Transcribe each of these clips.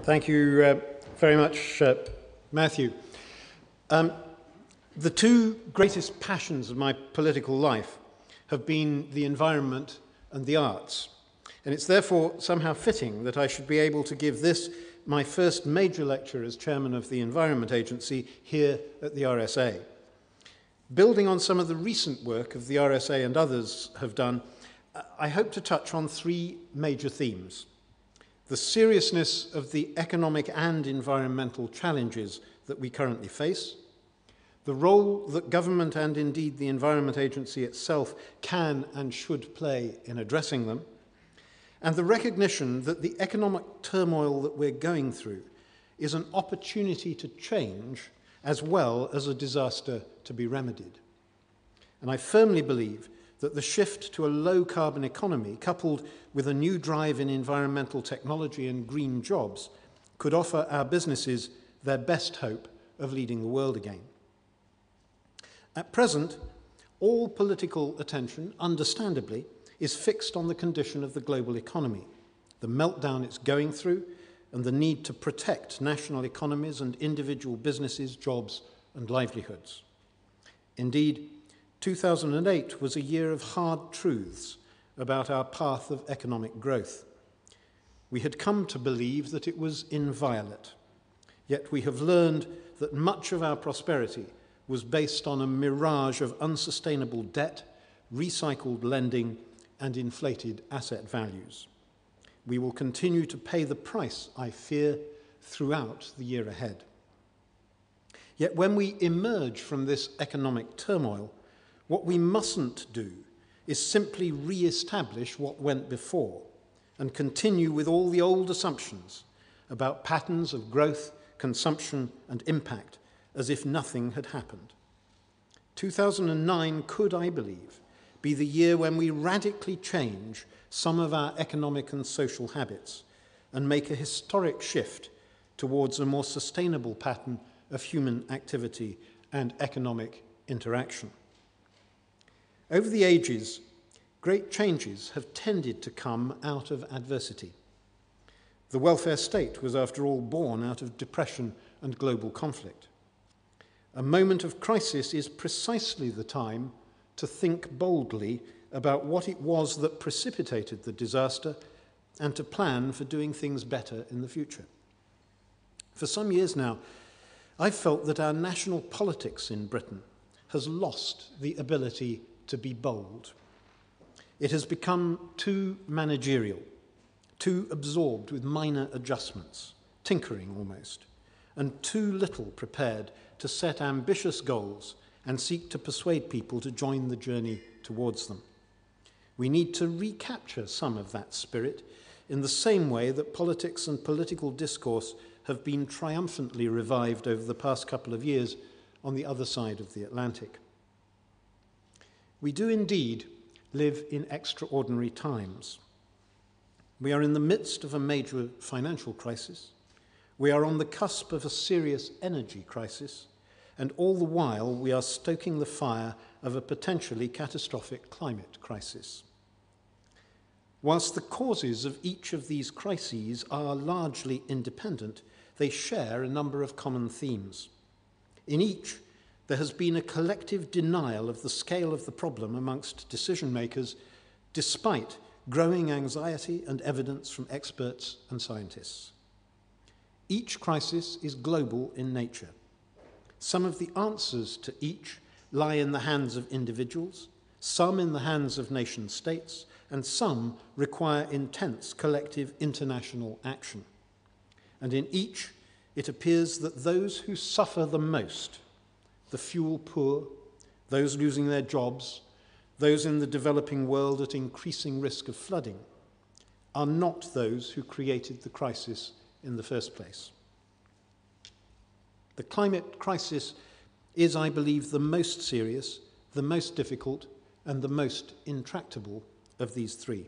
Thank you very much, Matthew. The two greatest passions of my political life have been the environment and the arts, and it's therefore somehow fitting that I should be able to give this, my first major lecture as chairman of the Environment Agency, here at the RSA. Building on some of the recent work of the RSA and others have done, I hope to touch on three major themes: the seriousness of the economic and environmental challenges that we currently face, the role that government and indeed the Environment Agency itself can and should play in addressing them, and the recognition that the economic turmoil that we're going through is an opportunity to change as well as a disaster to be remedied. And I firmly believe that the shift to a low-carbon economy, coupled with a new drive in environmental technology and green jobs, could offer our businesses their best hope of leading the world again. At present, all political attention, understandably, is fixed on the condition of the global economy, the meltdown it's going through, and the need to protect national economies and individual businesses, jobs, and livelihoods. Indeed, 2008 was a year of hard truths about our path of economic growth. We had come to believe that it was inviolate, yet we have learned that much of our prosperity was based on a mirage of unsustainable debt, recycled lending, and inflated asset values. We will continue to pay the price, I fear, throughout the year ahead. Yet when we emerge from this economic turmoil, what we mustn't do is simply re-establish what went before and continue with all the old assumptions about patterns of growth, consumption, and impact as if nothing had happened. 2009 could, I believe, be the year when we radically change some of our economic and social habits and make a historic shift towards a more sustainable pattern of human activity and economic interaction. Over the ages, great changes have tended to come out of adversity. The welfare state was, after all, born out of depression and global conflict. A moment of crisis is precisely the time to think boldly about what it was that precipitated the disaster and to plan for doing things better in the future. For some years now, I've felt that our national politics in Britain has lost the ability to be bold. It has become too managerial, too absorbed with minor adjustments, tinkering almost, and too little prepared to set ambitious goals and seek to persuade people to join the journey towards them. We need to recapture some of that spirit in the same way that politics and political discourse have been triumphantly revived over the past couple of years on the other side of the Atlantic. We do indeed live in extraordinary times. We are in the midst of a major financial crisis. We are on the cusp of a serious energy crisis, and all the while we are stoking the fire of a potentially catastrophic climate crisis. Whilst the causes of each of these crises are largely independent, they share a number of common themes. In each, there has been a collective denial of the scale of the problem amongst decision makers, despite growing anxiety and evidence from experts and scientists. Each crisis is global in nature. Some of the answers to each lie in the hands of individuals, some in the hands of nation states, and some require intense collective international action. And in each, it appears that those who suffer the most, the fuel poor, those losing their jobs, those in the developing world at increasing risk of flooding, are not those who created the crisis in the first place. The climate crisis is, I believe, the most serious, the most difficult, and the most intractable of these three.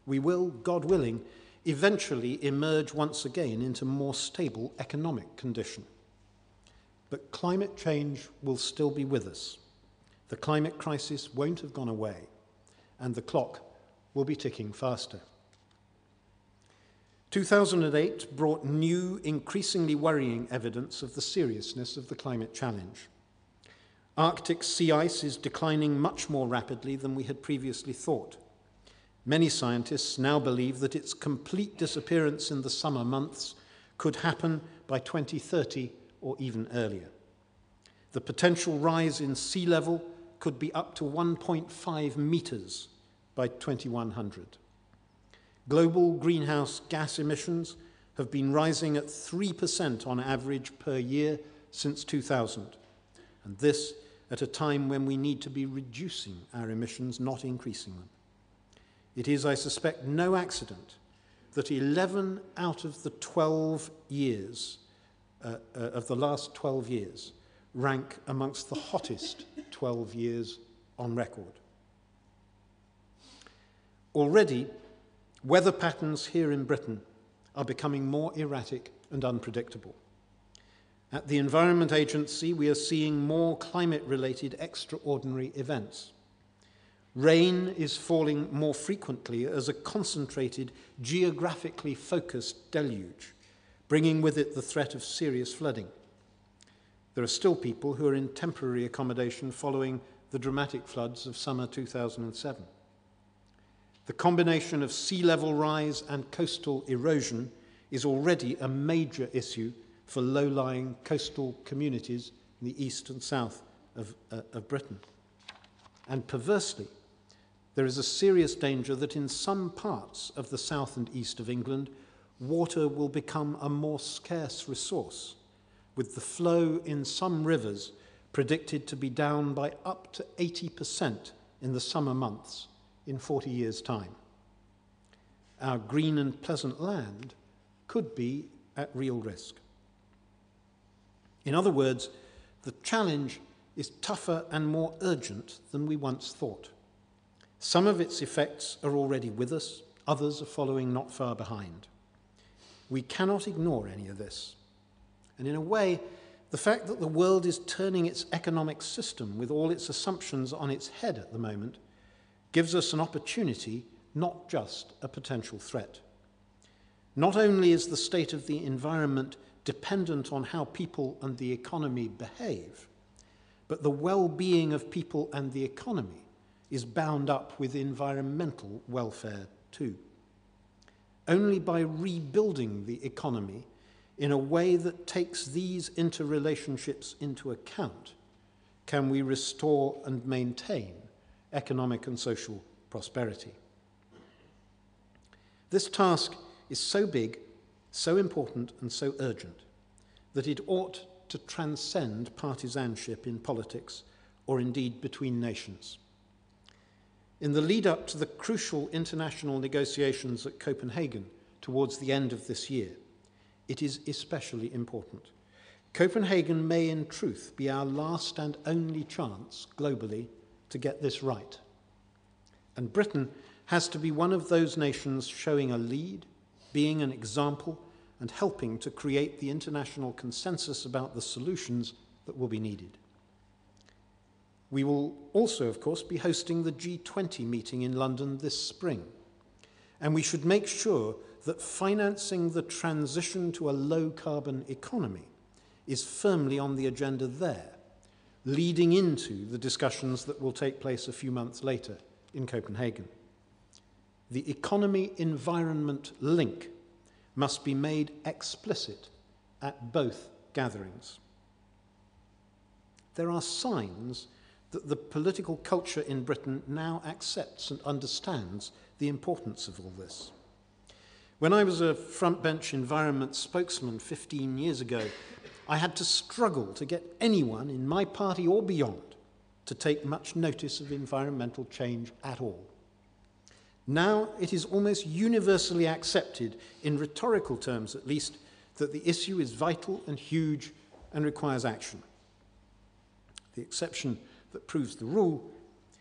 We will, God willing, eventually emerge once again into more stable economic condition. But climate change will still be with us. The climate crisis won't have gone away, and the clock will be ticking faster. 2008 brought new, increasingly worrying evidence of the seriousness of the climate challenge. Arctic sea ice is declining much more rapidly than we had previously thought. Many scientists now believe that its complete disappearance in the summer months could happen by 2030 or even earlier. The potential rise in sea level could be up to 1.5 meters by 2100. Global greenhouse gas emissions have been rising at 3% on average per year since 2000, and this at a time when we need to be reducing our emissions, not increasing them. It is, I suspect, no accident that 11 out of the 12 years, of the last 12 years, rank amongst the hottest 12 years on record. Already, weather patterns here in Britain are becoming more erratic and unpredictable. At the Environment Agency, we are seeing more climate-related extraordinary events. Rain is falling more frequently as a concentrated, geographically focused deluge, bringing with it the threat of serious flooding. There are still people who are in temporary accommodation following the dramatic floods of summer 2007. The combination of sea level rise and coastal erosion is already a major issue for low-lying coastal communities in the east and south of Britain. And perversely, there is a serious danger that in some parts of the south and east of England, water will become a more scarce resource, with the flow in some rivers predicted to be down by up to 80% in the summer months in 40 years' time. Our green and pleasant land could be at real risk. In other words, the challenge is tougher and more urgent than we once thought. Some of its effects are already with us, others are following not far behind. We cannot ignore any of this. And in a way, the fact that the world is turning its economic system with all its assumptions on its head at the moment gives us an opportunity, not just a potential threat. Not only is the state of the environment dependent on how people and the economy behave, but the well-being of people and the economy is bound up with environmental welfare too. Only by rebuilding the economy in a way that takes these interrelationships into account can we restore and maintain economic and social prosperity. This task is so big, so important, and so urgent that it ought to transcend partisanship in politics or indeed between nations. In the lead up to the crucial international negotiations at Copenhagen towards the end of this year, it is especially important. Copenhagen may in truth be our last and only chance globally to get this right. And Britain has to be one of those nations showing a lead, being an example, and helping to create the international consensus about the solutions that will be needed. We will also, of course, be hosting the G20 meeting in London this spring, and we should make sure that financing the transition to a low-carbon economy is firmly on the agenda there, leading into the discussions that will take place a few months later in Copenhagen. The economy-environment link must be made explicit at both gatherings. There are signs that the political culture in Britain now accepts and understands the importance of all this. When I was a front-bench environment spokesman 15 years ago, I had to struggle to get anyone in my party or beyond to take much notice of environmental change at all. Now it is almost universally accepted, in rhetorical terms at least, that the issue is vital and huge and requires action. The exception that proves the rule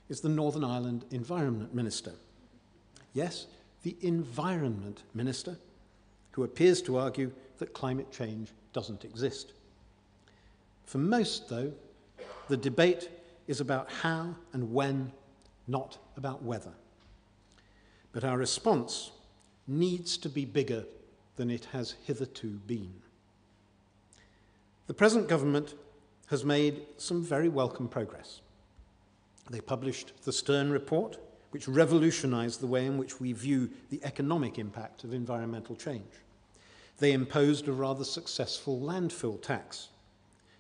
is the Northern Ireland Environment Minister. Yes, the Environment Minister, who appears to argue that climate change doesn't exist. For most, though, the debate is about how and when, not about whether. But our response needs to be bigger than it has hitherto been. The present government has made some very welcome progress. They published the Stern Report, which revolutionized the way in which we view the economic impact of environmental change. They imposed a rather successful landfill tax.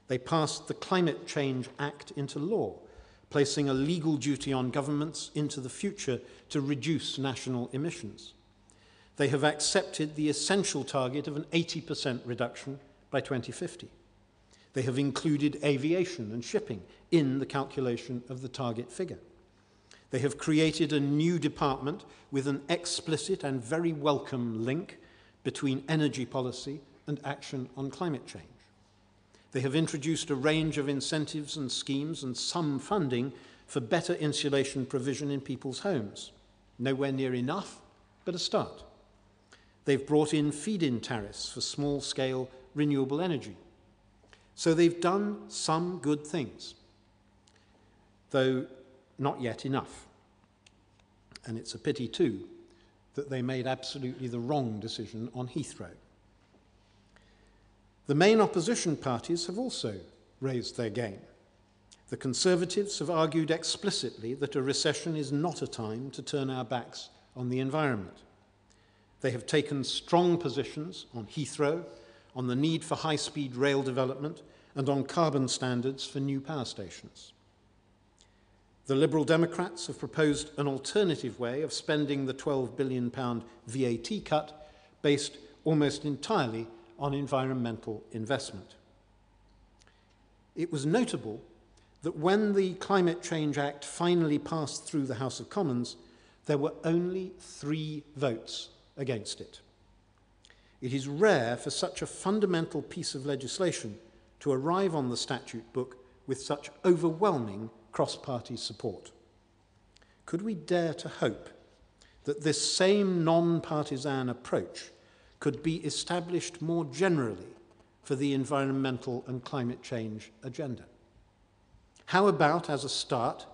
They passed the Climate Change Act into law, placing a legal duty on governments into the future to reduce national emissions. They have accepted the essential target of an 80% reduction by 2050. They have included aviation and shipping in the calculation of the target figure. They have created a new department with an explicit and very welcome link between energy policy and action on climate change. They have introduced a range of incentives and schemes and some funding for better insulation provision in people's homes. Nowhere near enough, but a start. They've brought in feed-in tariffs for small-scale renewable energy. So they've done some good things, though not yet enough. And it's a pity, too, that they made absolutely the wrong decision on Heathrow. The main opposition parties have also raised their game. The Conservatives have argued explicitly that a recession is not a time to turn our backs on the environment. They have taken strong positions on Heathrow, on the need for high-speed rail development, and on carbon standards for new power stations. The Liberal Democrats have proposed an alternative way of spending the £12 billion VAT cut based almost entirely on environmental investment. It was notable that when the Climate Change Act finally passed through the House of Commons, there were only 3 votes against it. It is rare for such a fundamental piece of legislation to arrive on the statute book with such overwhelming cross-party support. Could we dare to hope that this same non-partisan approach could be established more generally for the environmental and climate change agenda? How about, as a start,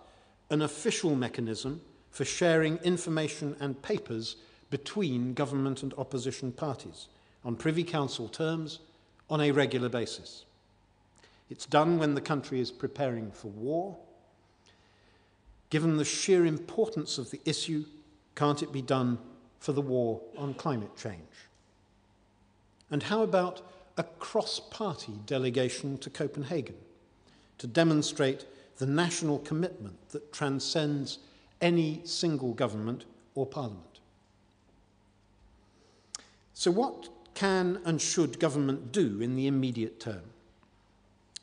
an official mechanism for sharing information and papers between government and opposition parties on Privy Council terms on a regular basis? It's done when the country is preparing for war. Given the sheer importance of the issue, can't it be done for the war on climate change? And how about a cross-party delegation to Copenhagen to demonstrate the national commitment that transcends any single government or parliament? So what can and should government do in the immediate term?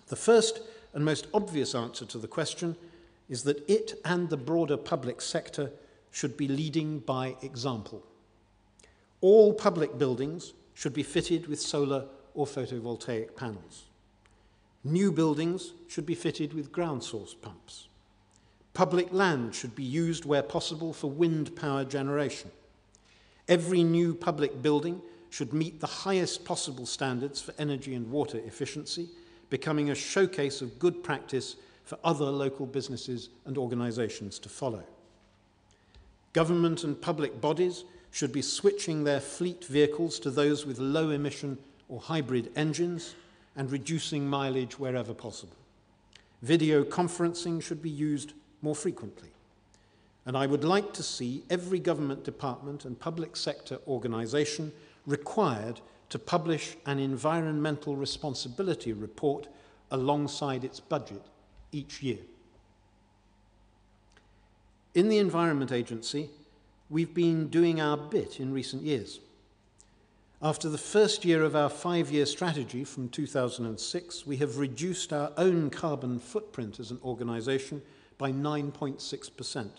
The first and most obvious answer to the question is that it and the broader public sector should be leading by example. All public buildings should be fitted with solar or photovoltaic panels. New buildings should be fitted with ground source pumps. Public land should be used where possible for wind power generation. Every new public building should meet the highest possible standards for energy and water efficiency, becoming a showcase of good practice for other local businesses and organisations to follow. Government and public bodies should be switching their fleet vehicles to those with low emission or hybrid engines and reducing mileage wherever possible. Video conferencing should be used more frequently. And I would like to see every government department and public sector organisation required to publish an environmental responsibility report alongside its budget each year. In the Environment Agency, we've been doing our bit in recent years. After the first year of our 5-year strategy from 2006, we have reduced our own carbon footprint as an organisation by 9.6%.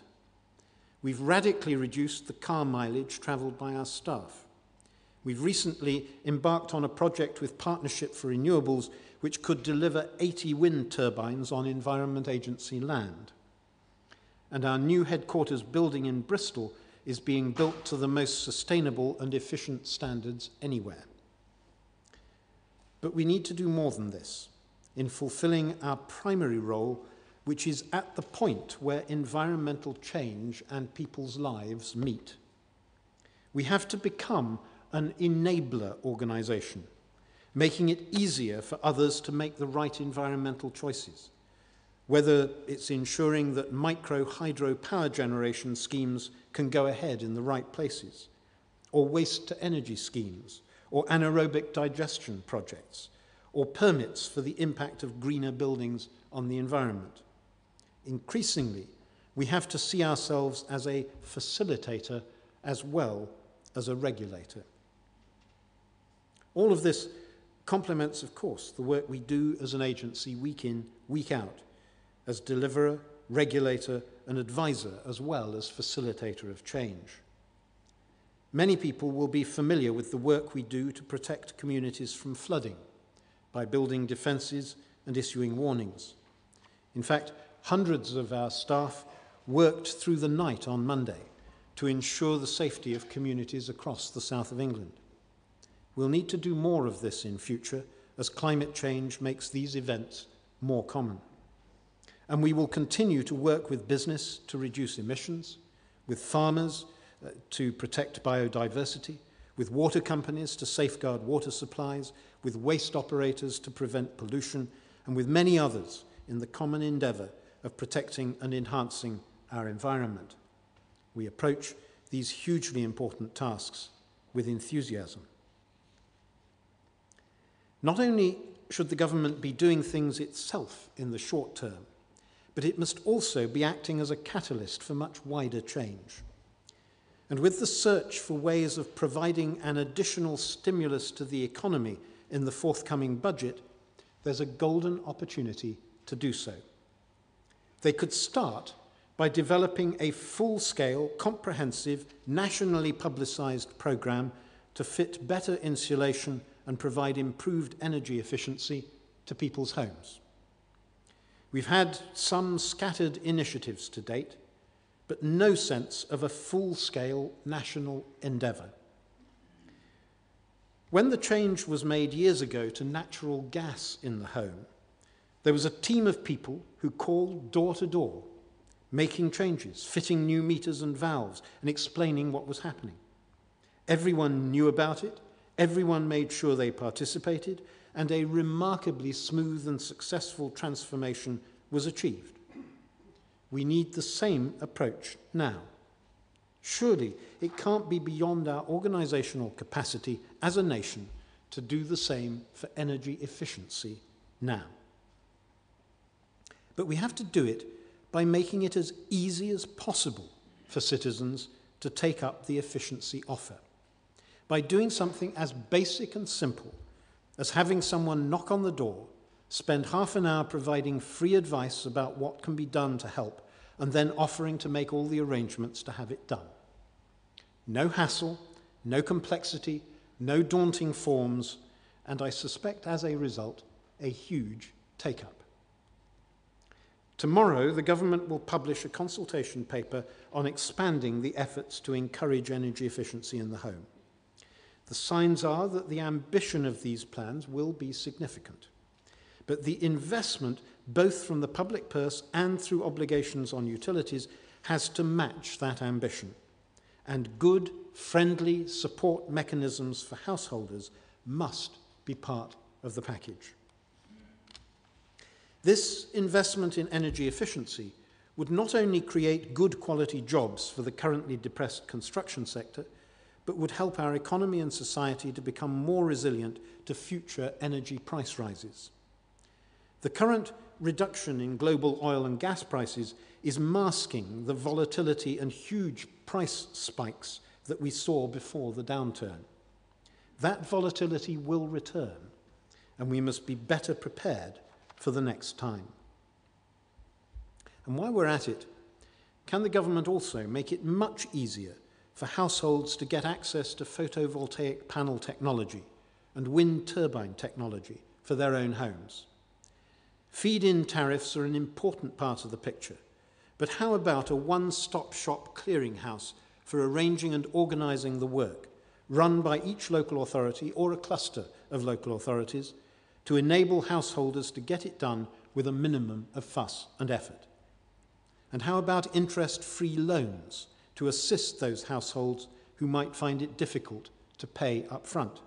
We've radically reduced the car mileage travelled by our staff. We've recently embarked on a project with Partnership for Renewables which could deliver 80 wind turbines on Environment Agency land. And our new headquarters building in Bristol is being built to the most sustainable and efficient standards anywhere. But we need to do more than this in fulfilling our primary role, which is at the point where environmental change and people's lives meet. We have to become an enabler organisation, making it easier for others to make the right environmental choices, whether it's ensuring that micro-hydro power generation schemes can go ahead in the right places, or waste-to-energy schemes, or anaerobic digestion projects, or permits for the impact of greener buildings on the environment. Increasingly, we have to see ourselves as a facilitator as well as a regulator. All of this complements, of course, the work we do as an agency week in, week out, as deliverer, regulator, and advisor, as well as facilitator of change. Many people will be familiar with the work we do to protect communities from flooding by building defences and issuing warnings. In fact, hundreds of our staff worked through the night on Monday to ensure the safety of communities across the south of England. We'll need to do more of this in future as climate change makes these events more common. And we will continue to work with business to reduce emissions, with farmers to protect biodiversity, with water companies to safeguard water supplies, with waste operators to prevent pollution, and with many others in the common endeavour of protecting and enhancing our environment. We approach these hugely important tasks with enthusiasm. Not only should the government be doing things itself in the short term, but it must also be acting as a catalyst for much wider change. And with the search for ways of providing an additional stimulus to the economy in the forthcoming budget, there's a golden opportunity to do so. They could start by developing a full-scale, comprehensive, nationally publicised programme to fit better insulation and provide improved energy efficiency to people's homes. We've had some scattered initiatives to date, but no sense of a full-scale national endeavour. When the change was made years ago to natural gas in the home, there was a team of people who called door to door, making changes, fitting new meters and valves, and explaining what was happening. Everyone knew about it, everyone made sure they participated, and a remarkably smooth and successful transformation was achieved. We need the same approach now. Surely it can't be beyond our organisational capacity as a nation to do the same for energy efficiency now. But we have to do it by making it as easy as possible for citizens to take up the efficiency offer, by doing something as basic and simple as having someone knock on the door, spend half an hour providing free advice about what can be done to help, and then offering to make all the arrangements to have it done. No hassle, no complexity, no daunting forms, and I suspect as a result, a huge take-up. Tomorrow, the government will publish a consultation paper on expanding the efforts to encourage energy efficiency in the home. The signs are that the ambition of these plans will be significant. But the investment, both from the public purse and through obligations on utilities, has to match that ambition. And good, friendly support mechanisms for householders must be part of the package. This investment in energy efficiency would not only create good quality jobs for the currently depressed construction sector, but would help our economy and society to become more resilient to future energy price rises. The current reduction in global oil and gas prices is masking the volatility and huge price spikes that we saw before the downturn. That volatility will return, and we must be better prepared for the next time. And while we're at it, can the government also make it much easier for households to get access to photovoltaic panel technology and wind turbine technology for their own homes? Feed-in tariffs are an important part of the picture, but how about a one-stop shop clearinghouse for arranging and organising the work, run by each local authority or a cluster of local authorities, to enable householders to get it done with a minimum of fuss and effort? And how about interest-free loans to assist those households who might find it difficult to pay up front?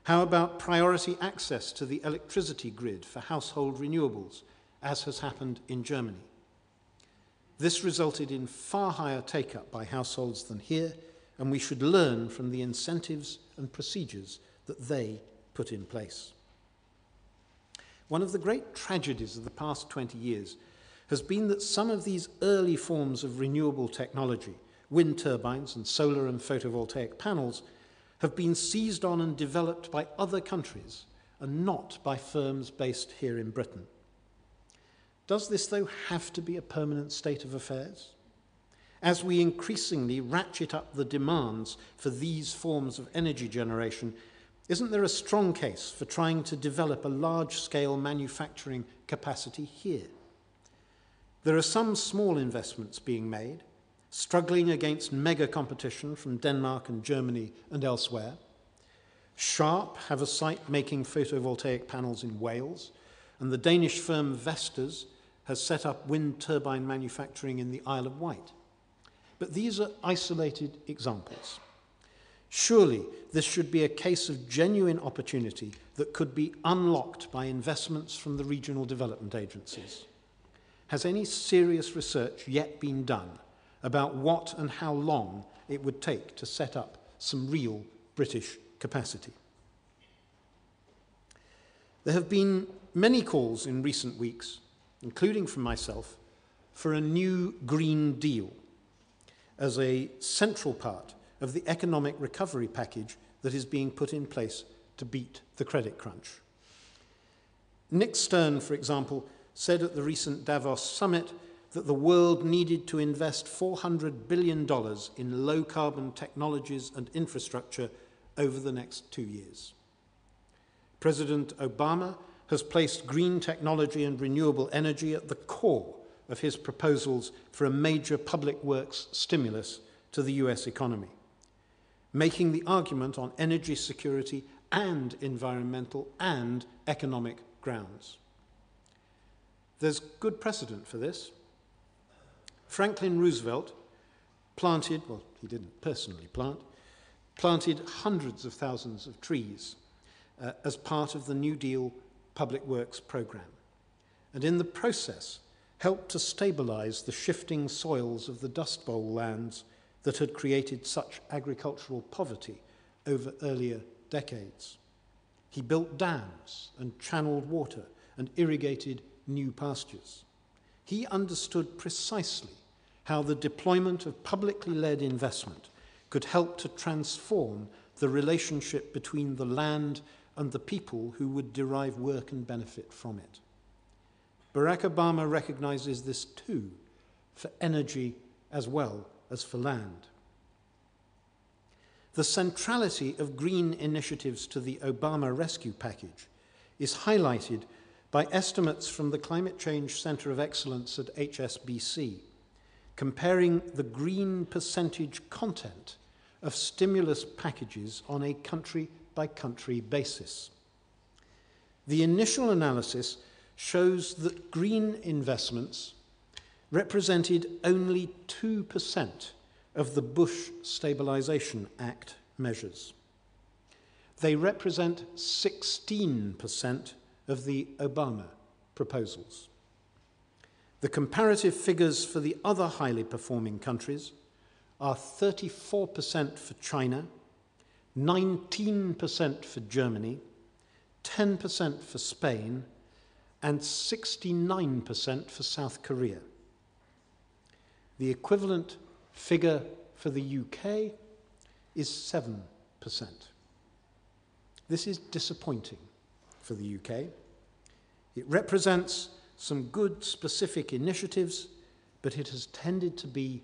How about priority access to the electricity grid for household renewables, as has happened in Germany? This resulted in far higher take-up by households than here, and we should learn from the incentives and procedures that they put in place. One of the great tragedies of the past 20 years has been that some of these early forms of renewable technology, wind turbines and solar and photovoltaic panels, have been seized on and developed by other countries and not by firms based here in Britain. Does this, though, have to be a permanent state of affairs? As we increasingly ratchet up the demands for these forms of energy generation, isn't there a strong case for trying to develop a large-scale manufacturing capacity here? There are some small investments being made, struggling against mega competition from Denmark and Germany and elsewhere. Sharp have a site making photovoltaic panels in Wales, and the Danish firm Vestas has set up wind turbine manufacturing in the Isle of Wight. But these are isolated examples. Surely this should be a case of genuine opportunity that could be unlocked by investments from the regional development agencies. Has any serious research yet been done about what and how long it would take to set up some real British capacity? There have been many calls in recent weeks, including from myself, for a new Green Deal as a central part of the economic recovery package that is being put in place to beat the credit crunch. Nick Stern, for example, said at the recent Davos summit that the world needed to invest $400 billion in low-carbon technologies and infrastructure over the next 2 years. President Obama has placed green technology and renewable energy at the core of his proposals for a major public works stimulus to the US economy, making the argument on energy security and environmental and economic grounds. There's good precedent for this. Franklin Roosevelt planted, well, he didn't personally plant, planted hundreds of thousands of trees as part of the New Deal public works program, and in the process helped to stabilize the shifting soils of the Dust Bowl lands that had created such agricultural poverty over earlier decades. He built dams and channeled water and irrigated new pastures. He understood precisely how the deployment of publicly led investment could help to transform the relationship between the land and the people who would derive work and benefit from it. Barack Obama recognizes this too, for energy as well as for land. The centrality of green initiatives to the Obama rescue package is highlighted by estimates from the Climate Change Center of Excellence at HSBC, comparing the green percentage content of stimulus packages on a country-by-country basis. The initial analysis shows that green investments represented only 2% of the Bush Stabilization Act measures. They represent 16% of the Obama proposals. The comparative figures for the other highly performing countries are 34% for China, 19% for Germany, 10% for Spain, and 69% for South Korea. The equivalent figure for the UK is 7%. This is disappointing for the UK. It represents some good specific initiatives, but it has tended to be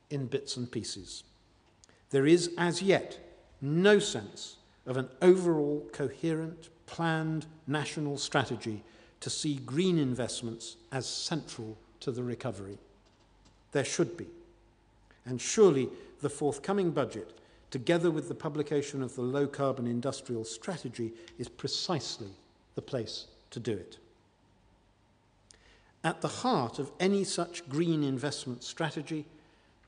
in bits and pieces. There is, as yet, no sense of an overall coherent, planned national strategy to see green investments as central to the recovery. There should be. And surely the forthcoming budget, together with the publication of the low-carbon industrial strategy, is precisely the place to do it. At the heart of any such green investment strategy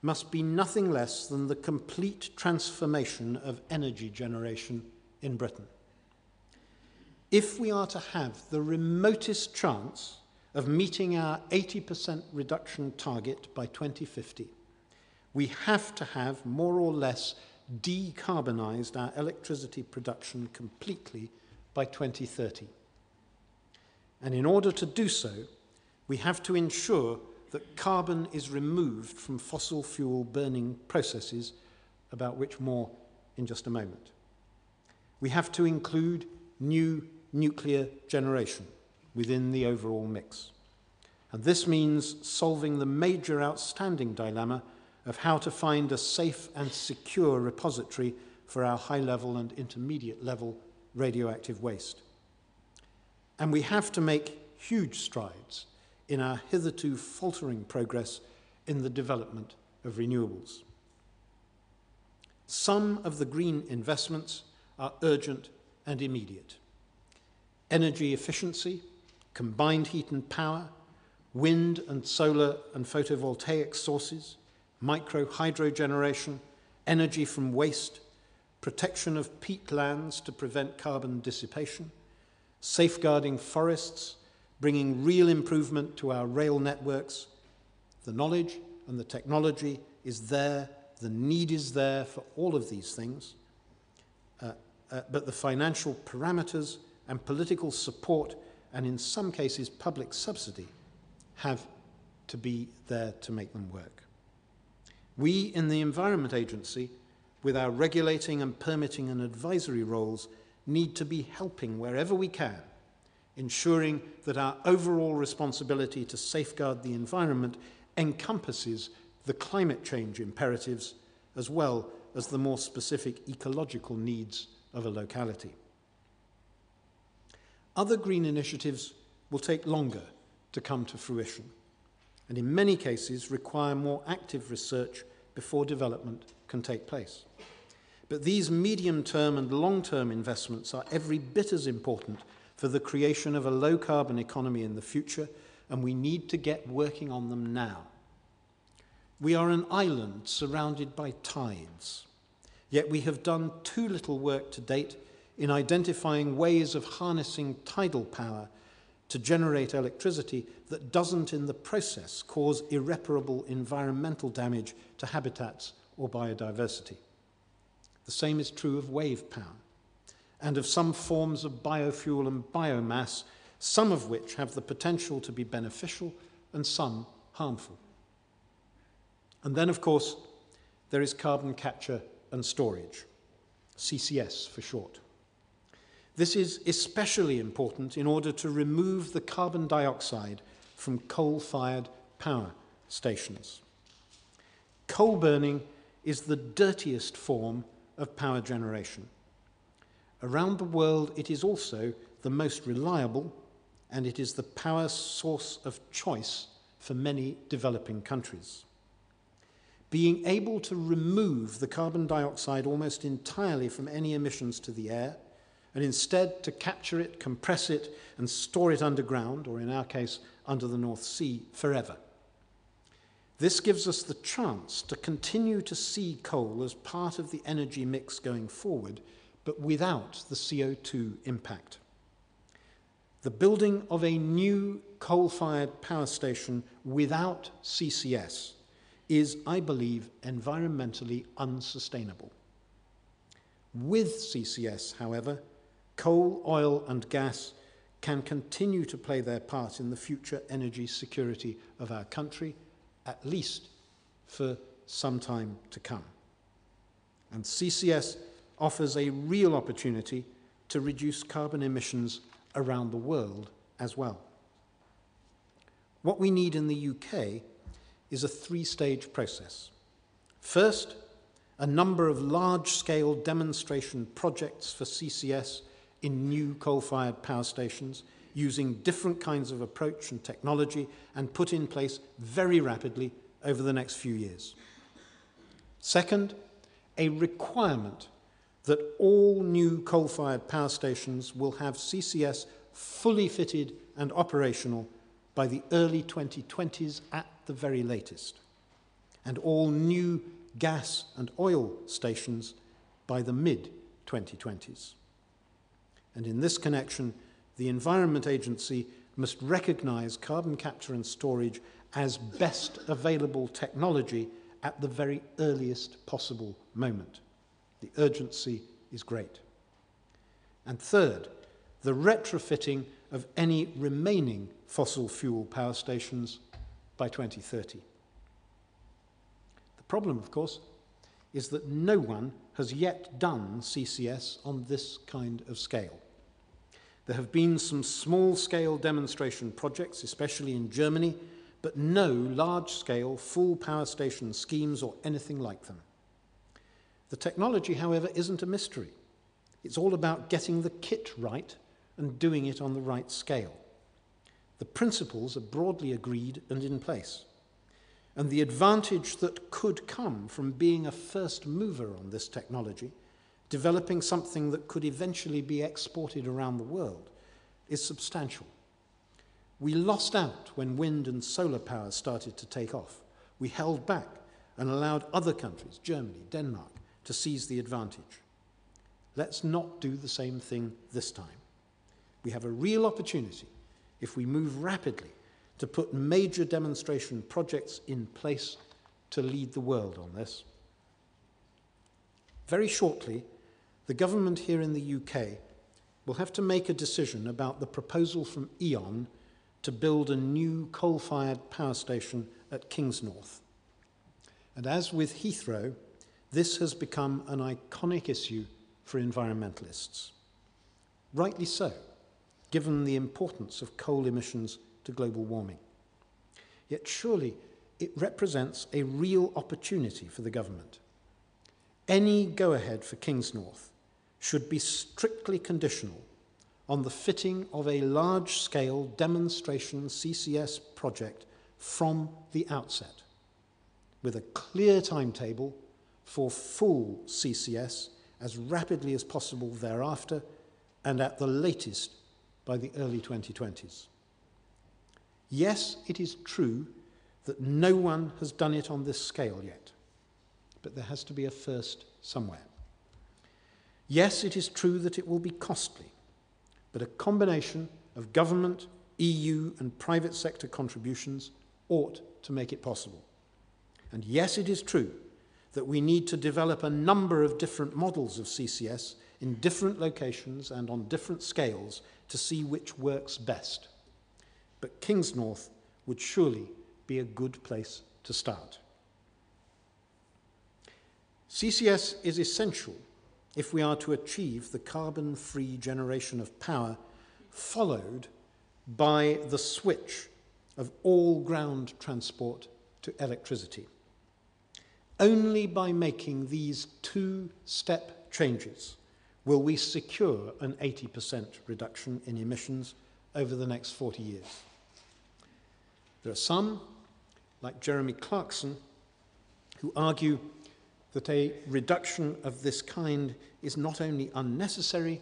must be nothing less than the complete transformation of energy generation in Britain. If we are to have the remotest chance of meeting our 80% reduction target by 2050, we have to have more or less decarbonised our electricity production completely by 2030. And in order to do so, we have to ensure that carbon is removed from fossil fuel burning processes, about which more in just a moment. We have to include new nuclear generation within the overall mix. And this means solving the major outstanding dilemma of how to find a safe and secure repository for our high-level and intermediate-level radioactive waste. And we have to make huge strides in our hitherto faltering progress in the development of renewables. Some of the green investments are urgent and immediate. Energy efficiency, combined heat and power, wind and solar and photovoltaic sources, micro-hydro generation, energy from waste, protection of peatlands to prevent carbon dissipation, safeguarding forests, bringing real improvement to our rail networks. The knowledge and the technology is there, the need is there for all of these things, but the financial parameters and political support, and in some cases public subsidy, have to be there to make them work. We in the Environment Agency, with our regulating and permitting and advisory roles, need to be helping wherever we can, ensuring that our overall responsibility to safeguard the environment encompasses the climate change imperatives as well as the more specific ecological needs of a locality. Other green initiatives will take longer to come to fruition, and in many cases require more active research before development can take place. But these medium-term and long-term investments are every bit as important for the creation of a low-carbon economy in the future, and we need to get working on them now. We are an island surrounded by tides, yet we have done too little work to date in identifying ways of harnessing tidal power to generate electricity that doesn't in the process cause irreparable environmental damage to habitats or biodiversity. The same is true of wave power and of some forms of biofuel and biomass, some of which have the potential to be beneficial and some harmful. And then, of course, there is carbon capture and storage, CCS for short. This is especially important in order to remove the carbon dioxide from coal-fired power stations. Coal burning is the dirtiest form of power generation. Around the world, it is also the most reliable, and it is the power source of choice for many developing countries. Being able to remove the carbon dioxide almost entirely from any emissions to the air, and instead to capture it, compress it, and store it underground, or in our case, under the North Sea, forever. This gives us the chance to continue to see coal as part of the energy mix going forward, but without the CO2 impact. The building of a new coal-fired power station without CCS is, I believe, environmentally unsustainable. With CCS, however, coal, oil, and gas can continue to play their part in the future energy security of our country, at least for some time to come. And CCS offers a real opportunity to reduce carbon emissions around the world as well. What we need in the UK is a three-stage process. First, a number of large-scale demonstration projects for CCS in new coal-fired power stations using different kinds of approach and technology and put in place very rapidly over the next few years. Second, a requirement that all new coal-fired power stations will have CCS fully fitted and operational by the early 2020s at the very latest. and all new gas and oil stations by the mid-2020s. And in this connection, the Environment Agency must recognise carbon capture and storage as best available technology at the very earliest possible moment. The urgency is great. And third, the retrofitting of any remaining fossil fuel power stations by 2030. The problem, of course, is that no one has yet done CCS on this kind of scale. There have been some small-scale demonstration projects, especially in Germany, but no large-scale full power station schemes or anything like them. The technology, however, isn't a mystery. It's all about getting the kit right and doing it on the right scale. The principles are broadly agreed and in place. And the advantage that could come from being a first mover on this technology, developing something that could eventually be exported around the world, is substantial. We lost out when wind and solar power started to take off. We held back and allowed other countries, Germany, Denmark, to seize the advantage. Let's not do the same thing this time. We have a real opportunity, if we move rapidly, to put major demonstration projects in place to lead the world on this. Very shortly, the government here in the UK will have to make a decision about the proposal from E.ON to build a new coal-fired power station at Kingsnorth. And as with Heathrow, this has become an iconic issue for environmentalists. Rightly so, given the importance of coal emissions to global warming. Yet surely it represents a real opportunity for the government. Any go-ahead for Kingsnorth should be strictly conditional on the fitting of a large-scale demonstration CCS project from the outset, with a clear timetable for full CCS as rapidly as possible thereafter, and at the latest by the early 2020s. Yes, it is true that no one has done it on this scale yet, but there has to be a first somewhere. Yes, it is true that it will be costly, but a combination of government, EU and private sector contributions ought to make it possible. And yes, it is true that we need to develop a number of different models of CCS in different locations and on different scales to see which works best. But Kingsnorth would surely be a good place to start. CCS is essential if we are to achieve the carbon-free generation of power, followed by the switch of all ground transport to electricity. Only by making these two-step changes will we secure an 80% reduction in emissions over the next 40 years. There are some, like Jeremy Clarkson, who argue that a reduction of this kind is not only unnecessary,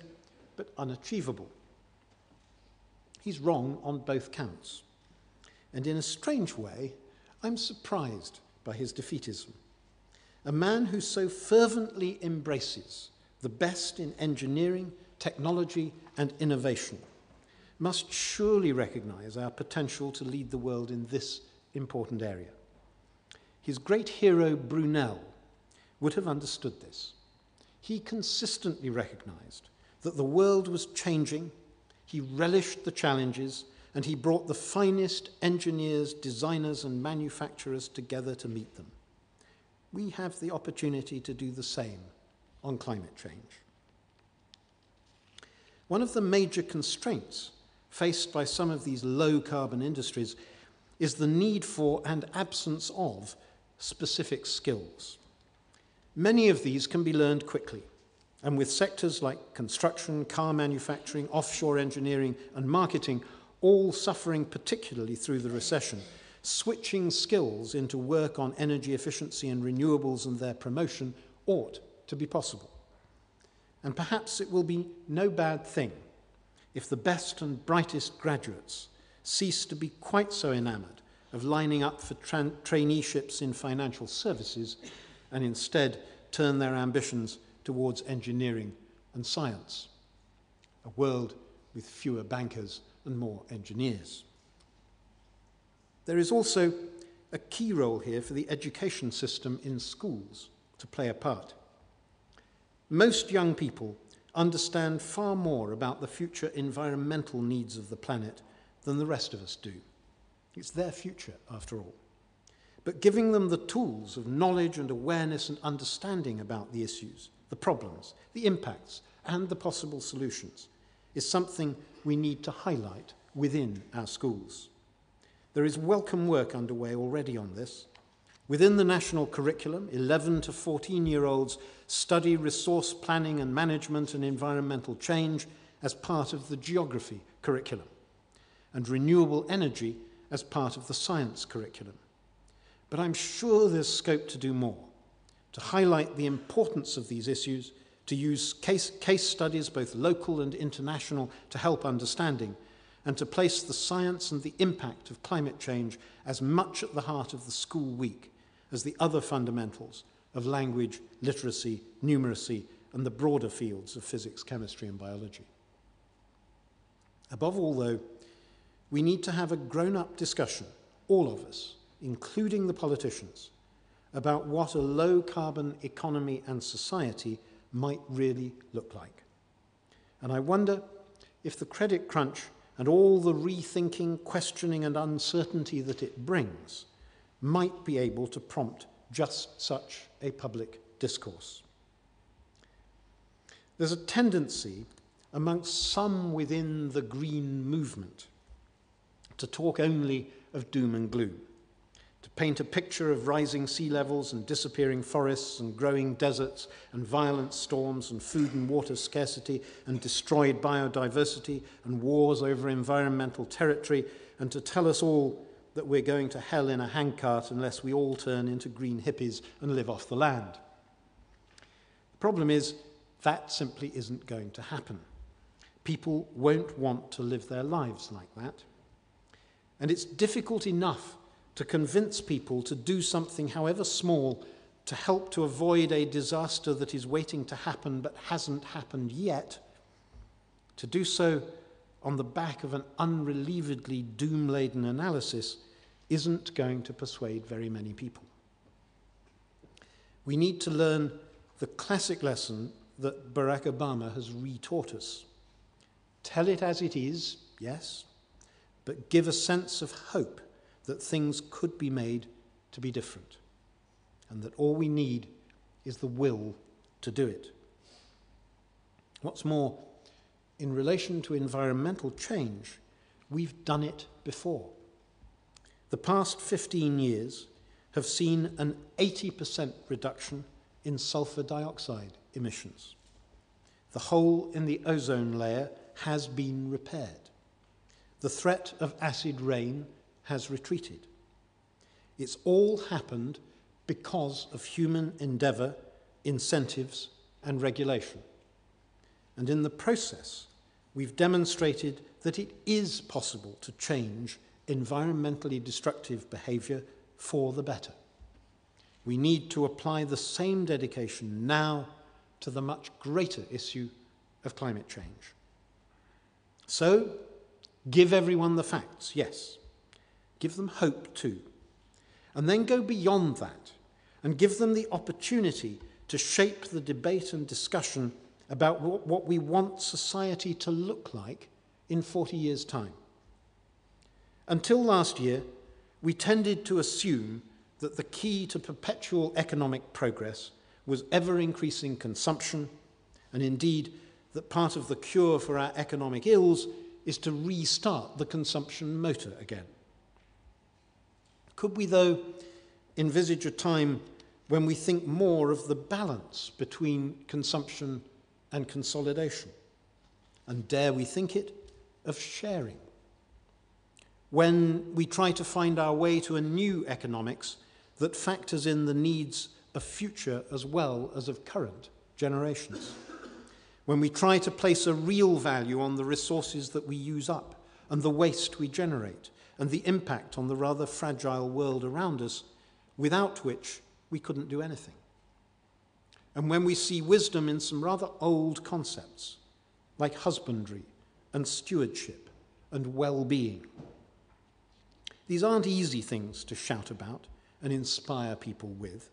but unachievable. He's wrong on both counts. And in a strange way, I'm surprised by his defeatism. A man who so fervently embraces the best in engineering, technology, and innovation must surely recognize our potential to lead the world in this important area. His great hero, Brunel, would have understood this. He consistently recognized that the world was changing, he relished the challenges, and he brought the finest engineers, designers, and manufacturers together to meet them. We have the opportunity to do the same on climate change. One of the major constraints faced by some of these low-carbon industries is the need for and absence of specific skills. Many of these can be learned quickly, and with sectors like construction, car manufacturing, offshore engineering, and marketing all suffering particularly through the recession, switching skills into work on energy efficiency and renewables and their promotion ought to be possible. And perhaps it will be no bad thing if the best and brightest graduates cease to be quite so enamored of lining up for traineeships in financial services and instead turn their ambitions towards engineering and science. A world with fewer bankers and more engineers. There is also a key role here for the education system in schools to play a part. Most young people understand far more about the future environmental needs of the planet than the rest of us do. It's their future, after all. But giving them the tools of knowledge and awareness and understanding about the issues, the problems, the impacts, and the possible solutions is something we need to highlight within our schools. There is welcome work underway already on this. Within the national curriculum, 11 to 14-year-olds study resource planning and management and environmental change as part of the geography curriculum, and renewable energy as part of the science curriculum. But I'm sure there's scope to do more, to highlight the importance of these issues, to use case studies, both local and international, to help understanding, and to place the science and the impact of climate change as much at the heart of the school week as the other fundamentals of language, literacy, numeracy, and the broader fields of physics, chemistry, and biology. Above all, though, we need to have a grown-up discussion, all of us, including the politicians, about what a low-carbon economy and society might really look like. And I wonder if the credit crunch and all the rethinking, questioning, and uncertainty that it brings might be able to prompt just such a public discourse. There's a tendency amongst some within the green movement to talk only of doom and gloom, to paint a picture of rising sea levels and disappearing forests and growing deserts and violent storms and food and water scarcity and destroyed biodiversity and wars over environmental territory, and to tell us all that we're going to hell in a handcart unless we all turn into green hippies and live off the land. The problem is that simply isn't going to happen. People won't want to live their lives like that. And it's difficult enough to convince people to do something, however small, to help to avoid a disaster that is waiting to happen but hasn't happened yet. To do so on the back of an unrelievedly doom-laden analysis isn't going to persuade very many people. We need to learn the classic lesson that Barack Obama has retaught us. Tell it as it is, yes, but give a sense of hope that things could be made to be different, and that all we need is the will to do it. What's more, in relation to environmental change, we've done it before. The past 15 years have seen an 80% reduction in sulfur dioxide emissions. The hole in the ozone layer has been repaired. The threat of acid rain has retreated. It's all happened because of human endeavour, incentives, and regulation. And in the process, we've demonstrated that it is possible to change environmentally destructive behaviour for the better. We need to apply the same dedication now to the much greater issue of climate change. So, give everyone the facts, yes. Give them hope too. And then go beyond that and give them the opportunity to shape the debate and discussion about what we want society to look like in 40 years' time. Until last year, we tended to assume that the key to perpetual economic progress was ever-increasing consumption, and indeed that part of the cure for our economic ills is to restart the consumption motor again. Could we, though, envisage a time when we think more of the balance between consumption and consolidation? And dare we think it of sharing? When we try to find our way to a new economics that factors in the needs of future as well as of current generations. When we try to place a real value on the resources that we use up, and the waste we generate, and the impact on the rather fragile world around us, without which we couldn't do anything. And when we see wisdom in some rather old concepts, like husbandry and stewardship and well-being, these aren't easy things to shout about and inspire people with.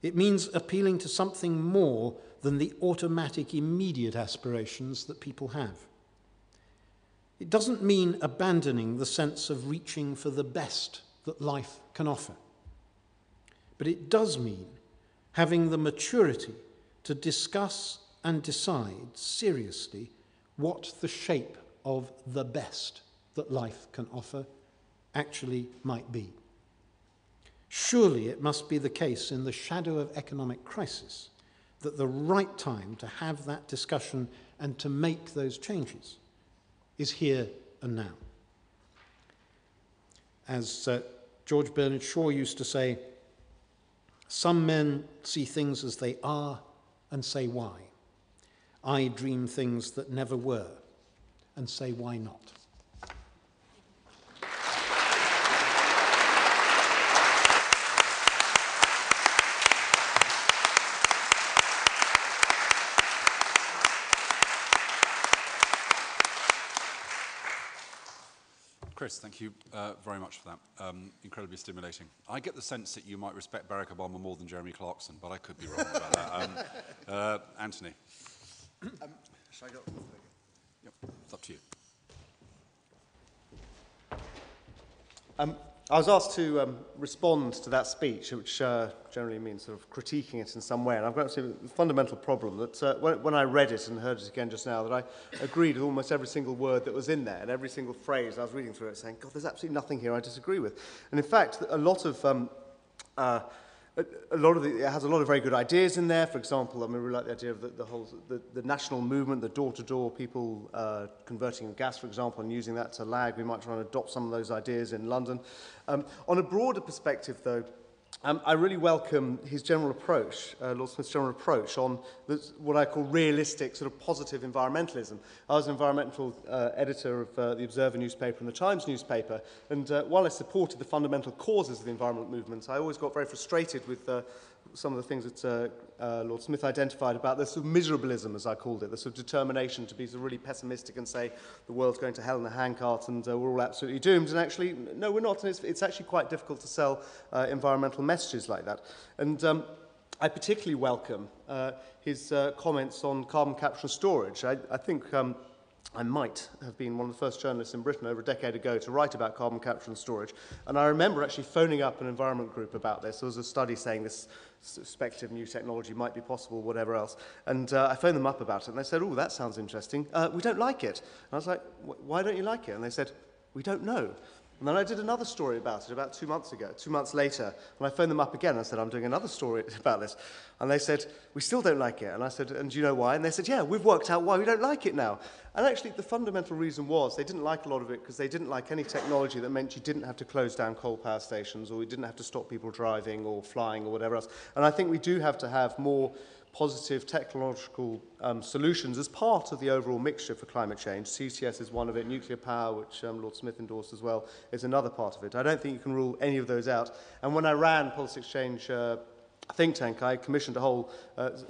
It means appealing to something more than the automatic, immediate aspirations that people have. It doesn't mean abandoning the sense of reaching for the best that life can offer. But it does mean having the maturity to discuss and decide seriously what the shape of the best that life can offer actually might be. Surely it must be the case in the shadow of economic crisis that the right time to have that discussion and to make those changes is here and now. As George Bernard Shaw used to say, some men see things as they are and say why. I dream things that never were and say why not. Chris, thank you very much for that. Incredibly stimulating. I get the sense that you might respect Barack Obama more than Jeremy Clarkson, but I could be wrong about that. Anthony. Shall I go? Yep, it's up to you. I was asked to respond to that speech, which generally means sort of critiquing it in some way. And I've got a fundamental problem that when I read it and heard it again just now, that I agreed with almost every single word that was in there and every single phrase I was reading through it saying, God, there's absolutely nothing here I disagree with. And in fact, a lot of it has a lot of very good ideas in there. For example, I mean, we really like the idea of the national movement, the door-to-door people converting gas, for example, and using that to lag. We might try and adopt some of those ideas in London. On a broader perspective, though, I really welcome his general approach, Lord Smith's general approach on what I call realistic, sort of positive environmentalism. I was an environmental editor of the Observer newspaper and the Times newspaper, and while I supported the fundamental causes of the environment movement, I always got very frustrated with some of the things that Lord Smith identified about the sort of miserabilism, as I called it, the sort of determination to be sort of really pessimistic and say the world's going to hell in a handcart and we're all absolutely doomed. And actually, no, we're not. And it's actually quite difficult to sell environmental messages like that. And I particularly welcome his comments on carbon capture and storage. I think I might have been one of the first journalists in Britain over a decade ago to write about carbon capture and storage. And I remember actually phoning up an environment group about this. There was a study saying this speculative new technology might be possible, whatever else. And I phoned them up about it, and they said, oh, that sounds interesting. We don't like it. And I was like, why don't you like it? And they said, we don't know. And then I did another story about it about 2 months ago, 2 months later, and I phoned them up again and I said, I'm doing another story about this. And they said, we still don't like it. And I said, and do you know why? And they said, yeah, we've worked out why we don't like it now. And actually, the fundamental reason was they didn't like a lot of it because they didn't like any technology that meant you didn't have to close down coal power stations or you didn't have to stop people driving or flying or whatever else. And I think we do have to have more positive technological solutions as part of the overall mixture for climate change. CCS is one of it. Nuclear power, which Lord Smith endorsed as well, is another part of it. I don't think you can rule any of those out. And when I ran Policy Exchange think tank, I commissioned a whole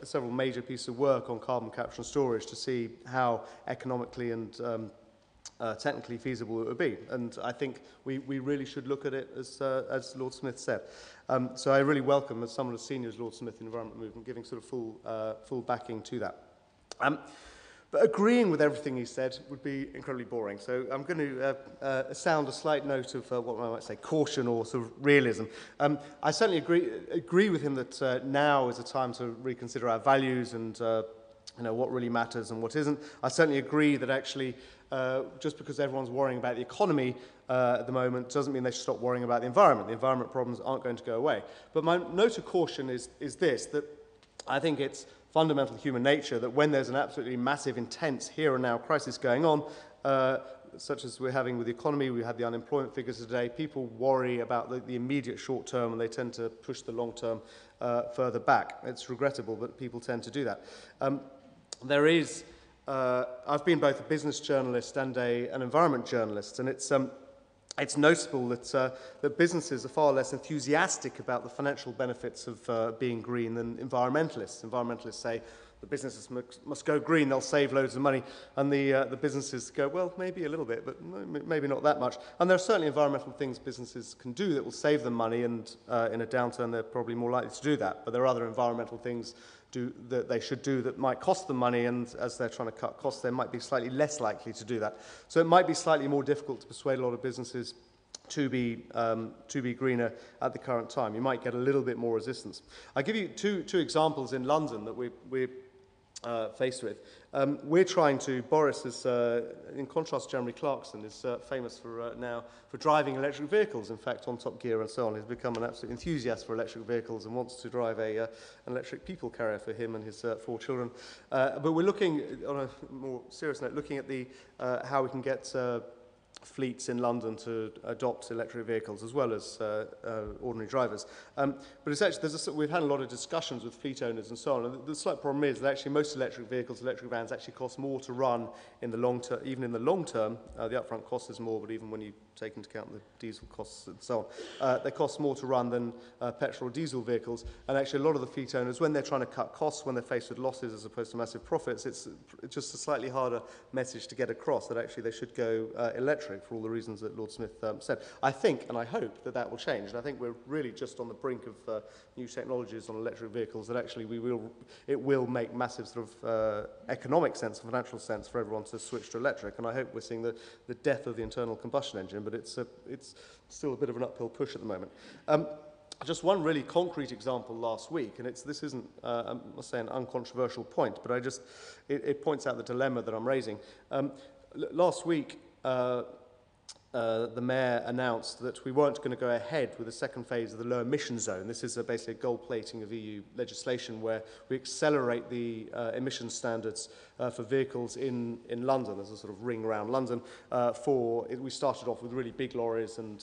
several major pieces of work on carbon capture and storage to see how economically and technically feasible it would be. And I think we really should look at it as Lord Smith said. So I really welcome, as someone as senior as Lord Smith in the environment movement, giving sort of full backing to that. But agreeing with everything he said would be incredibly boring. So I'm going to sound a slight note of what I might say caution or sort of realism. I certainly agree with him that now is a time to reconsider our values and what really matters and what isn't. I certainly agree that actually just because everyone's worrying about the economy at the moment doesn't mean they should stop worrying about the environment. The environment problems aren't going to go away. But my note of caution is this, that I think it's fundamental human nature that when there's an absolutely massive, intense, here and now crisis going on, such as we're having with the economy, we had the unemployment figures today, people worry about the immediate short term and they tend to push the long term further back. It's regrettable, but people tend to do that. There is I've been both a business journalist and an environment journalist, and it's noticeable that businesses are far less enthusiastic about the financial benefits of being green than environmentalists. Environmentalists say the businesses must go green, they'll save loads of money, and the businesses go, well, maybe a little bit, but maybe not that much. And there are certainly environmental things businesses can do that will save them money, and in a downturn they're probably more likely to do that. But there are other environmental things that they should do that might cost them money, and as they're trying to cut costs, they might be slightly less likely to do that. So it might be slightly more difficult to persuade a lot of businesses to be greener at the current time. You might get a little bit more resistance. I'll give you two examples in London that we're faced with. We're trying to, Boris is, in contrast to Jeremy Clarkson, is famous for now for driving electric vehicles, in fact, on Top Gear and so on. He's become an absolute enthusiast for electric vehicles and wants to drive an electric people carrier for him and his 4 children. But we're looking, on a more serious note, looking at how we can get fleets in London to adopt electric vehicles as well as ordinary drivers. But it's actually, we've had a lot of discussions with fleet owners and so on, and the slight problem is that actually most electric vehicles, electric vans, actually cost more to run in the long term. Even in the long term, the upfront cost is more, but even when you take into account the diesel costs and so on, they cost more to run than petrol or diesel vehicles. And actually a lot of the fleet owners, when they're trying to cut costs, when they're faced with losses as opposed to massive profits, it's just a slightly harder message to get across that actually they should go electric for all the reasons that Lord Smith said. I think and I hope that that will change. And I think we're really just on the brink of new technologies on electric vehicles that actually it will make massive sort of economic sense, financial sense for everyone to switch to electric. And I hope we're seeing the death of the internal combustion engine, but it's still a bit of an uphill push at the moment. Just one really concrete example last week, and this isn't, I must say, an uncontroversial point, but it points out the dilemma that I'm raising. Last week, the Mayor announced that we weren't going to go ahead with the second phase of the low emission zone. This is basically a gold plating of EU legislation where we accelerate the emission standards for vehicles in London. There's a sort of ring around London. We started off with really big lorries, and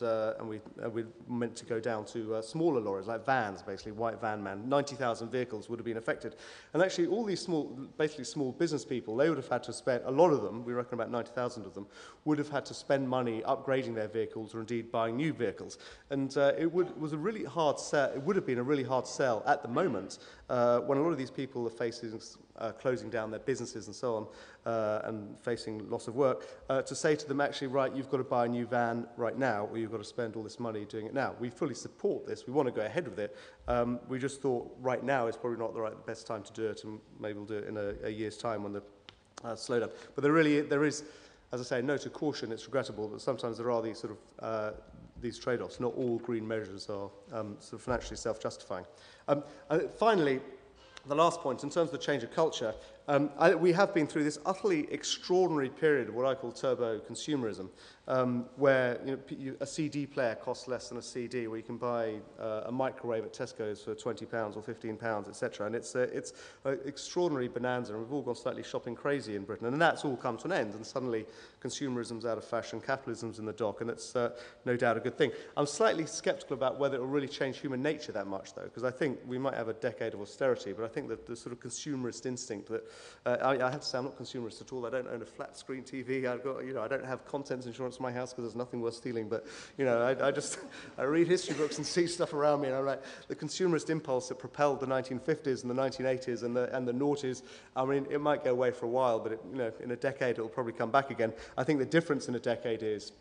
we meant to go down to smaller lorries, like vans, basically, white van man. 90,000 vehicles would have been affected. And actually, all these small business people, they would have had to spend, a lot of them, we reckon about 90,000 of them, would have had to spend money upgrading their vehicles or indeed buying new vehicles. And it would have been a really hard sell at the moment when a lot of these people are facing closing down their businesses and so on and facing loss of work, to say to them, actually, right, you've got to buy a new van right now, or you've got to spend all this money doing it now. We fully support this. We want to go ahead with it. We just thought right now is probably not the best time to do it, and maybe we'll do it in a year's time when the slowdown. But there is, as I say, a note of caution. It's regrettable, but sometimes there are these sort of these trade-offs. Not all green measures are sort of financially self-justifying. Finally, the last point, in terms of the change of culture, we have been through this utterly extraordinary period of what I call turbo consumerism, where a CD player costs less than a CD, where you can buy a microwave at Tesco's for £20 or £15, etc. And it's an extraordinary bonanza, and we've all gone slightly shopping crazy in Britain. And that's all come to an end, and suddenly consumerism's out of fashion, capitalism's in the dock, and it's no doubt a good thing. I'm slightly sceptical about whether it will really change human nature that much, though, because I think we might have a decade of austerity, but I think that the sort of consumerist instinct that I have to say I'm not consumerist at all. I don't own a flat screen TV. I don't have contents insurance in my house because there's nothing worth stealing. But I read history books and see stuff around me, and I'm like, the consumerist impulse that propelled the 1950s and the 1980s and the noughties. I mean, it might go away for a while, but in a decade it'll probably come back again. I think the difference in a decade is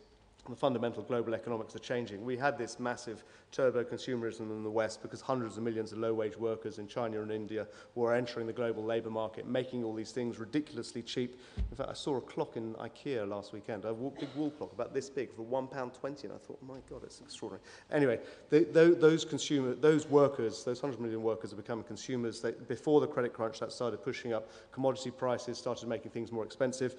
the fundamental global economics are changing. We had this massive turbo consumerism in the West because hundreds of millions of low-wage workers in China and India were entering the global labour market, making all these things ridiculously cheap. In fact, I saw a clock in IKEA last weekend, a big wall clock about this big for £1.20, and I thought, oh my God, it's extraordinary. Anyway, those workers, those 100 million workers are becoming consumers. Before the credit crunch, that started pushing up commodity prices, started making things more expensive.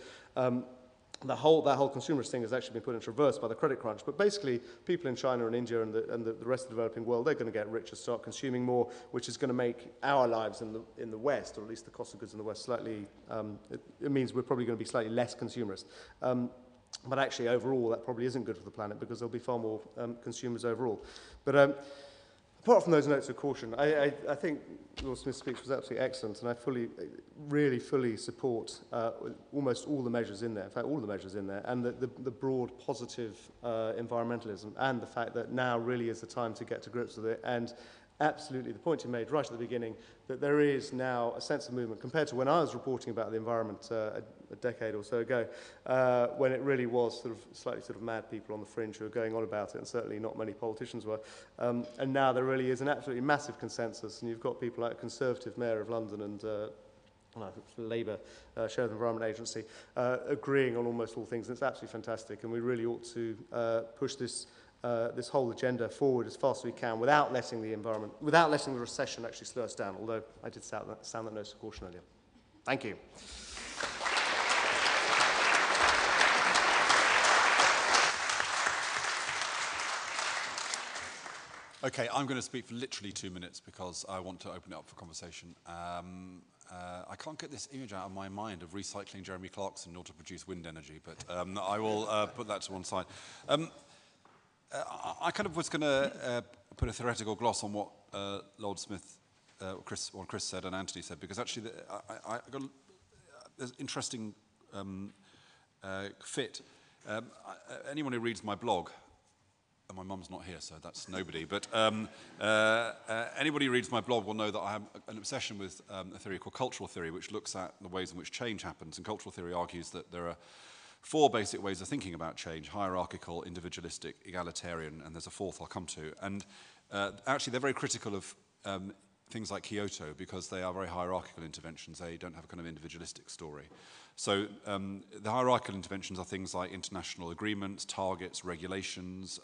That whole consumerist thing has actually been put into reverse by the credit crunch. But basically, people in China and India and the rest of the developing world, they're going to get richer, start consuming more, which is going to make our lives in the West, or at least the cost of goods in the West, slightly. It means we're probably going to be slightly less consumerist. But actually, overall, that probably isn't good for the planet because there'll be far more consumers overall. But Apart from those notes of caution, I think Lord Smith's speech was absolutely excellent, and I really fully support almost all the measures in there, in fact all the measures in there, and the broad positive environmentalism, and the fact that now really is the time to get to grips with it, and absolutely the point you made right at the beginning, that there is now a sense of movement compared to when I was reporting about the environment a decade or so ago, when it really was sort of slightly sort of mad people on the fringe who were going on about it, and certainly not many politicians were. And now there really is an absolutely massive consensus, and you've got people like a Conservative Mayor of London and Labour, Shared Environment Agency, agreeing on almost all things, and it's absolutely fantastic, and we really ought to push this whole agenda forward as fast as we can without letting the recession actually slow us down, although I did sound that note of caution earlier. Thank you. Okay, I'm going to speak for literally 2 minutes because I want to open it up for conversation. I can't get this image out of my mind of recycling Jeremy Clarkson in order to produce wind energy, but I will put that to one side. I kind of was going to put a theoretical gloss on what Lord Smith, Chris said and Anthony said, because actually I got there's an interesting fit. Anyone who reads my blog, and my mum's not here, so that's nobody, but anybody who reads my blog will know that I have an obsession with a theory called cultural theory, which looks at the ways in which change happens. And cultural theory argues that there are 4 basic ways of thinking about change: hierarchical, individualistic, egalitarian, and there's a 4th I'll come to. And actually they're very critical of things like Kyoto because they are very hierarchical interventions. They don't have a kind of individualistic story. So the hierarchical interventions are things like international agreements, targets, regulations.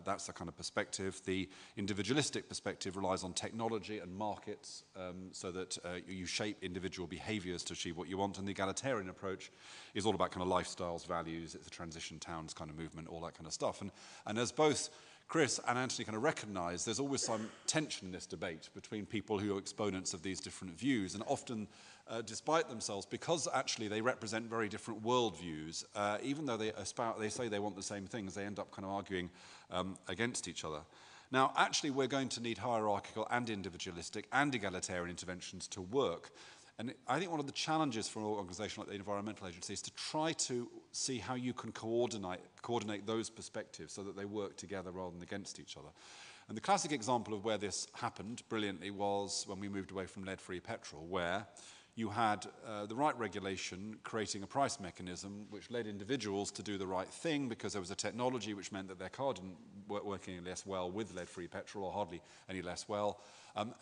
That's the kind of perspective. The individualistic perspective relies on technology and markets so that you shape individual behaviors to achieve what you want. And the egalitarian approach is all about kind of lifestyles, values. It's a transition towns kind of movement, all that kind of stuff. And as both Chris and Anthony kind of recognise, there's always some tension in this debate between people who are exponents of these different views, and often, despite themselves, because actually they represent very different worldviews, even though they say they want the same things, they end up kind of arguing against each other. Now, actually, we're going to need hierarchical and individualistic and egalitarian interventions to work. And I think one of the challenges for an organisation like the Environmental Agency is to try to see how you can coordinate those perspectives so that they work together rather than against each other. And the classic example of where this happened brilliantly was when we moved away from lead-free petrol, where you had the right regulation creating a price mechanism which led individuals to do the right thing because there was a technology which meant that their car didn't work any less well with lead-free petrol, or hardly any less well.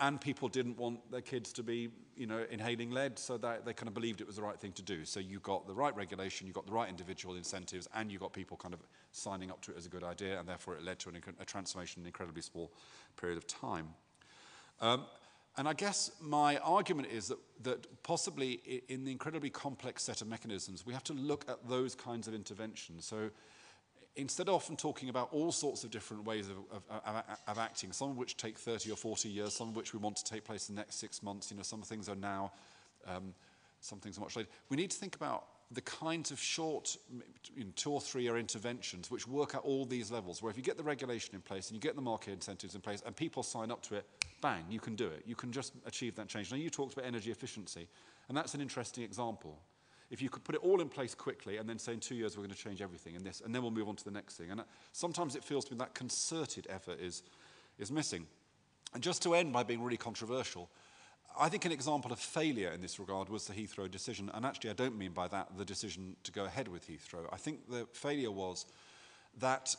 And people didn't want their kids to be, inhaling lead, so that they kind of believed it was the right thing to do. So you got the right regulation, you got the right individual incentives, and you got people kind of signing up to it as a good idea, and therefore it led to a transformation in an incredibly small period of time. And I guess my argument is that possibly in the incredibly complex set of mechanisms, we have to look at those kinds of interventions. So instead of often talking about all sorts of different ways of acting, some of which take 30 or 40 years, some of which we want to take place in the next 6 months, some things are now, some things are much later. We need to think about the kinds of short, 2 or 3 year interventions which work at all these levels, where if you get the regulation in place and you get the market incentives in place and people sign up to it, bang, you can do it. You can just achieve that change. Now, you talked about energy efficiency, and that's an interesting example. If you could put it all in place quickly and then say in 2 years we're going to change everything in this, and then we'll move on to the next thing. And sometimes it feels to me that concerted effort is missing. And just to end by being really controversial, I think an example of failure in this regard was the Heathrow decision. And actually, I don't mean by that the decision to go ahead with Heathrow. I think the failure was that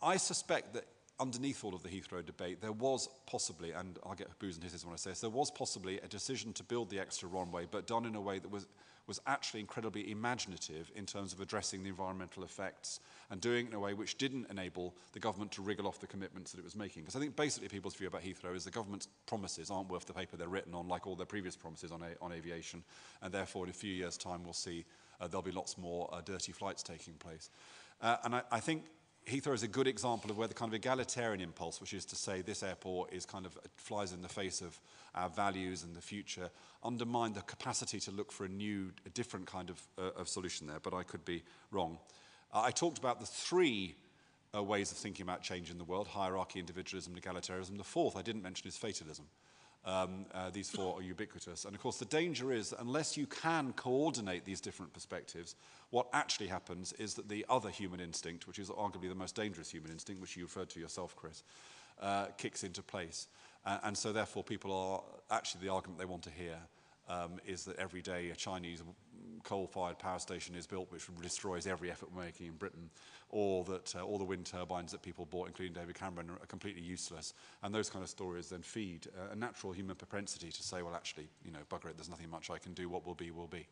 I suspect that underneath all of the Heathrow debate, there was possibly, and I'll get booze and hisses when I say this, there was possibly a decision to build the extra runway, but done in a way that was actually incredibly imaginative in terms of addressing the environmental effects and doing it in a way which didn't enable the government to wriggle off the commitments that it was making. Because I think basically people's view about Heathrow is the government's promises aren't worth the paper they're written on, like all their previous promises on aviation, and therefore in a few years' time we'll see there'll be lots more dirty flights taking place. And I think Heathrow is a good example of where the kind of egalitarian impulse, which is to say this airport is kind of flies in the face of our values and the future, undermined the capacity to look for a different kind of solution there, but I could be wrong. I talked about the 3 ways of thinking about change in the world: hierarchy, individualism, egalitarianism. The fourth I didn't mention is fatalism. These four are ubiquitous. And of course, the danger is that unless you can coordinate these different perspectives, what actually happens is that the other human instinct, which is arguably the most dangerous human instinct, which you referred to yourself, Chris, kicks into place. And so therefore people are, actually the argument they want to hear is that every day a Chinese coal-fired power station is built which destroys every effort we're making in Britain, or that all the wind turbines that people bought, including David Cameron, are completely useless. And those kind of stories then feed a natural human propensity to say, well, actually, you know, bugger it, there's nothing much I can do, what will be, will be.